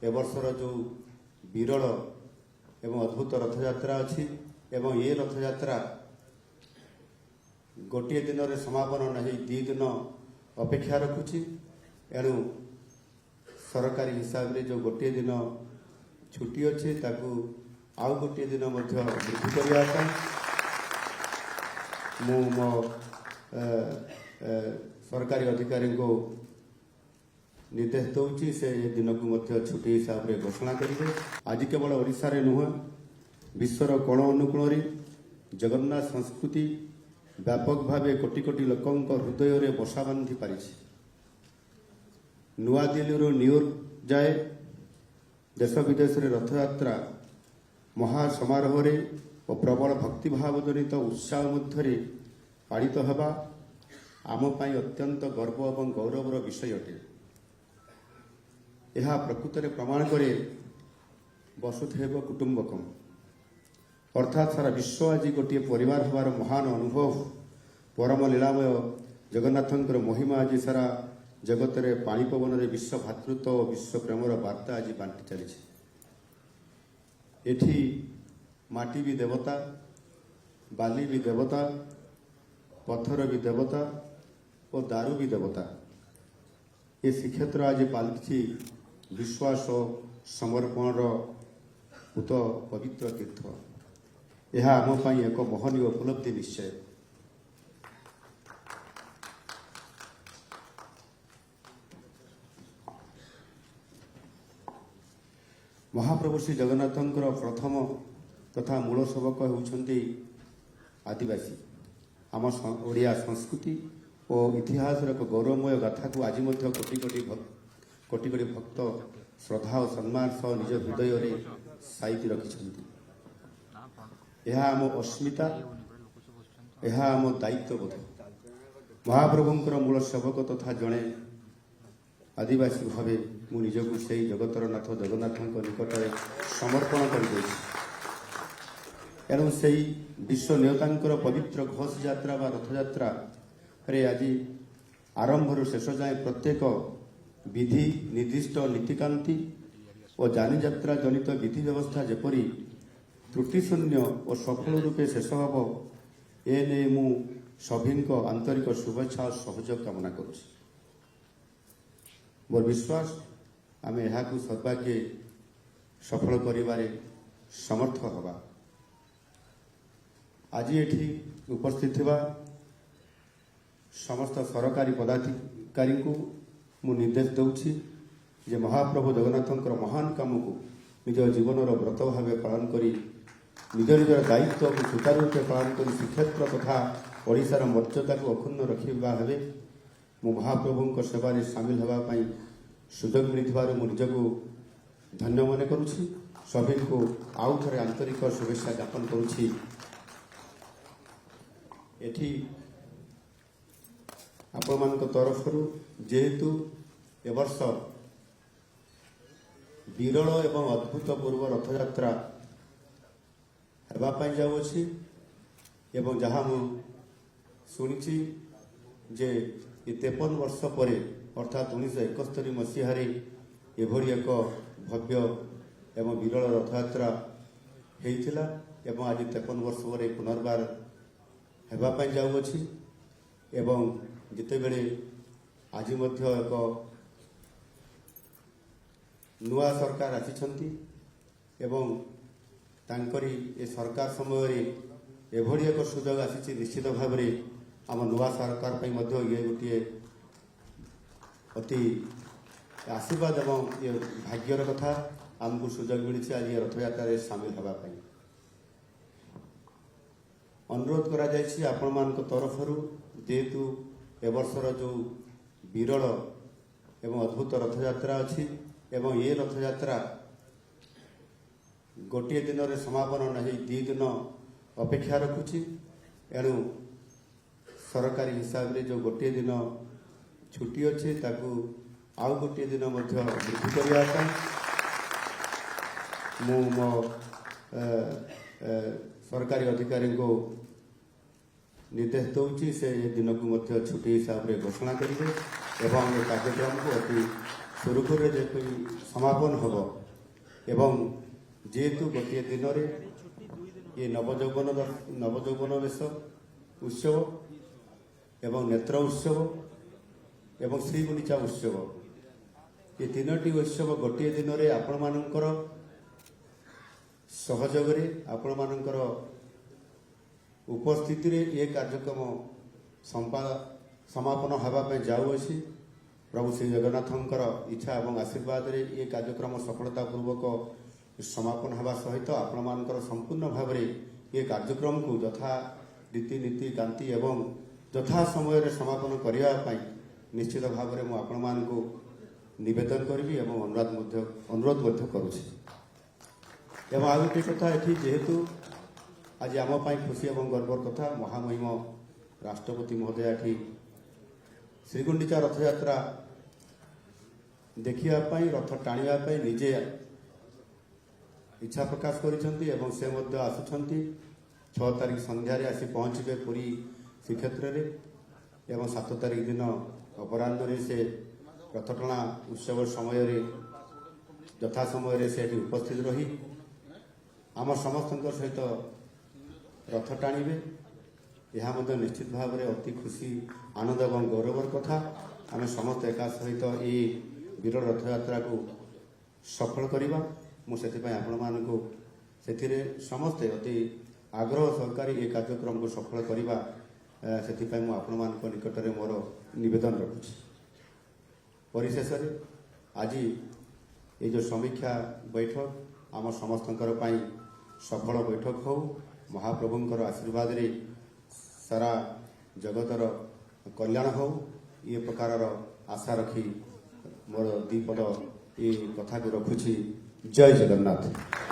ए वर्षर जो विरल एवं अद्भुत रथयात्रा अच्छी एवं ये रथयात्रा गोटे दिन रे समापन नहीं 2 दिन अपेक्षा रखुची एणु सरकारी हिसाब रे जो गोटे दिन छुट्टी अच्छी ताकू आउ गोटे दिन मध्य वृद्धि करने मु मो सरकारी अधिकारी को निर्देश दूची से दिन को मध्य छुट्टी हिसाब से घोषणा करेंगे। आज केवल ओडिशा रे नुह विश्वर कोण अनुकोण जगन्नाथ संस्कृति व्यापक भावे कोटी कोटी लोकों हृदय में बसा बांधि पारी। नुआ दिल्ली न्यूयॉर्क जाए देश विदेश में रथयात्रा महासमारोह और प्रबल भक्तिभाव जनित उत्साह मध्य पालित होगा आम पाई अत्यंत गर्व और गौरवर विषय अटे। यह प्रकृत में प्रमाण करे वसुधैव कुटुंबकम अर्थात सारा विश्व आज गोटे परिवार हमार महान अनुभव परम लीलामय जगन्नाथंकर महिमा आज सारा जगत में पानी पवन में विश्व भातृत्व और विश्व प्रेमर वार्ता आज बांटी चली। एठी माटी भी देवता बाली भी देवता पत्थर भी देवता और दारू भी देवता। ये श्रीक्षेत्र आज पालकी विश्वास और समर्पण उत पवित्र तीर्थ। यह आम पाई एक महनीय उपलब्धि निश्चय। महाप्रभु श्री जगन्नाथंकर प्रथम तथा मूल सेवक होउछंती आदिवासी। आम ओडिया संस्कृति और इतिहास एक गौरवमय गाथा को आज कोटि कोटि भक्त श्रद्धा और सम्मान सह निज हृदय में साइति रखिछंती। यह आम अस्मिता यह आम दायित्वबोध। महाप्रभुंकर मूल सेवक तथा जड़े आदिवासी भावे मु निजକୁ से जगतर नाथ जगन्नाथ निकट समर्पण कर एवं से विश्व नेतांकर पवित्र घोष यात्रा व रथयात्रा रे आज आरंभ शेष जाए प्रत्येक विधि निर्दिष्ट नीतिकांति और जानी यात्रा जनित विधि व्यवस्था जेपरी त्रुटिशून्य और सफल रूपे शेष हम एने मु सभी आंतरिक शुभेच्छा और सहयोग कामना करुछि। मोर विश्वास आम यहाँ सर्वाग्य सफल करिबारे समर्थ हवा। आज एठी उपस्थित थिबा समस्त सरकारी पदाधिकारी को मु निर्देश दूची जे महाप्रभु जगन्नाथंकर महान काम को निज जीवन व्रत भाव पालन करी निज निजर दायित्व को सुचारू रूपे पालन कर श्रीक्षेत्र तथा ओडिशार मर्यादा को अक्षुण्ण रखा भावे मु महाप्रभु सेवारे सामिल होगापाई सुजोग मिलथिबारु मु निजको धन्य मन करुछि। सभी को आउ थे आंतरिक शुभेच्छा ज्ञापन करुछि। एठी आपण तरफ जेहेतु ए वर्ष विरल एवं अद्भुतपूर्व रथयात्रा हेबापाई जाउछि एवं जहाँ मु शुणी जे 53 वर्ष पर अर्थात 1971 मसीह एभली एक भव्य एवं विरल रथयात्रा होता एवं आज 53 वर्ष पर पुनर्बार हेबापाई जाउछि एवं जितेबेले आज मध्य एक नुआ सरकार आसिछंती एवं तांकरी ए सरकार समय एभली एक सुजोग आसी निश्चित भाव में आम नुआ सरकार पर मध्य ये गोटे अति आशीर्वाद एवं ये भाग्यर कथा आमको सुजोग मिली आज ये रथयात्रा सामिल होगापाई। अनुरोध करा जायछि आपण मानक तरफरु जेहेतु ए वर्षर जो विरल एवं अद्भुत रथयात्रा अच्छी एवं ये रथयात्रा गोटे दिन रे समापन नहीं 2 दिन अपेक्षा रखुची एणु सरकारी हिसाब रे जो गोटे दिन छुट्टी अच्छी ताकू आउ गोटे दिन मध्य वृद्धि करने मु मो सरकारी अधिकारी को निर्देश दूची से दिन को मध्य छुट्टी हिसाब से घोषणा करेंगे एवं कार्यक्रम को अति ସୁରୁଖୁରୁରେ ଯେପରି ସମାପନ ହେବ ଏବଂ ଯେହେତୁ ଗୋଟିଏ ଦିନରେ ଏ ନବଯୌବନ ବେଶ ଉତ୍ସବ ଏବଂ ନେତ୍ର ଉତ୍ସବ ଏବଂ ଶ୍ରୀଗୁଣ୍ଡିଚା ଉତ୍ସବ ଏ ତିନୋଟି ଉତ୍ସବ ଗୋଟିଏ ଦିନରେ ଆପଣମାନଙ୍କର ସହଯୋଗରେ ଆପଣମାନଙ୍କର ଉପସ୍ଥିତିରେ ଏ କାର୍ଯ୍ୟକ୍ରମ ସମାପନ ହେବା ପାଇଁ ଯାଉଅଛି। ପ୍ରଭୁ ଶ୍ରୀ ଜଗନ୍ନାଥଙ୍କର ଇଚ୍ଛା ଏବଂ ଆଶୀର୍ବାଦରେ ଏ କାର୍ଯ୍ୟକ୍ରମ ସଫଳତାପୂର୍ବକ ସମାପନ ହେବା ସହିତ ଆପଣମାନଙ୍କର ସମ୍ପୂର୍ଣ୍ଣ ଭାବରେ ଏ କାର୍ଯ୍ୟକ୍ରମକୁ ଯଥା ରୀତିନୀତି କାନ୍ତି ଏବଂ ଯଥା ସମୟରେ ସମାପନ କରିବା ପାଇଁ ନିଶ୍ଚିତ ଭାବରେ ମୁଁ ଆପଣମାନଙ୍କୁ ନିବେଦନ କରିବି ଏବଂ ଅନୁରୋଧ ମଧ୍ୟ କରୁଛି। ଏବଂ ଆଉ ଗୋଟିଏ କଥା ଏଠି ଯେହେତୁ ଆଜି ଆମ ପାଇଁ ଖୁସି ଏବଂ ଗର୍ବର କଥା ମହାମହିମ ରାଷ୍ଟ୍ରପତି ମହୋଦୟ ଏଠି ଶ୍ରୀଗୁଣ୍ଡିଚା ରଥଯାତ୍ରା ଦେଖିବା ପାଇଁ ରଥ ଟାଣିବା ପାଇଁ ନିଜେ ଇଚ୍ଛା ପ୍ରକାଶ କରିଛନ୍ତି ଏବଂ ସେ ମଧ୍ୟ ଆସୁଛନ୍ତି 6 ତାରିଖ ସନ୍ଧ୍ୟାରେ ଆସି ପହଞ୍ଚିବେ ପୁରୀ ଶ୍ରୀକ୍ଷେତ୍ରରେ ଏବଂ 7 ତାରିଖ ଦିନ ଅପରାହ୍ନରେ ସେ ରଥଟଣା ଉତ୍ସବ ସମୟରେ ଯଥା ସମୟରେ ସେ ଏଠି ଉପସ୍ଥିତ ରହି ଆମ ସମସ୍ତଙ୍କ ସହିତ ରଥ ଟାଣିବେ। ଏହା ମଧ୍ୟ ନିଶ୍ଚିତ ଭାବରେ ଅତି ଖୁସି ଆନନ୍ଦ ଏବଂ ଗୌରବର କଥା। ଆମେ ସମସ୍ତେ ଏକା ସହିତ ଏହି ବିରଳ ରଥଯାତ୍ରାକୁ ସଫଳ କରିବା। ମୁଁ ସେଥିପାଇଁ ଆପଣମାନଙ୍କୁ ସେଥିରେ ସମସ୍ତେ ଅତି ଆଗ୍ରହ ସହକାରେ ଏ କାର୍ଯ୍ୟକ୍ରମକୁ ସଫଳ କରିବା ସେଥିପାଇଁ ମୁଁ ଆପଣମାନଙ୍କ ନିକଟରେ ମୋର ନିବେଦନ ରଖୁଛି। ପରିଶେଷରେ ଆଜି ଏ ଯେଉଁ ସମୀକ୍ଷା ବୈଠକ ଆମ ସମସ୍ତଙ୍କର ପାଇଁ ସଫଳ ବୈଠକ ହେଉ। ମହାପ୍ରଭୁଙ୍କର ଆଶୀର୍ବାଦରେ ସାରା ଜଗତର କଲ୍ୟାଣ ହେଉ ଏ ପ୍ରକାରର ଆଶା ରଖି ମୋର 2 ପଦ ଏ କଥାକୁ ରଖୁଛି। ଜୟ ଜଗନ୍ନାଥ।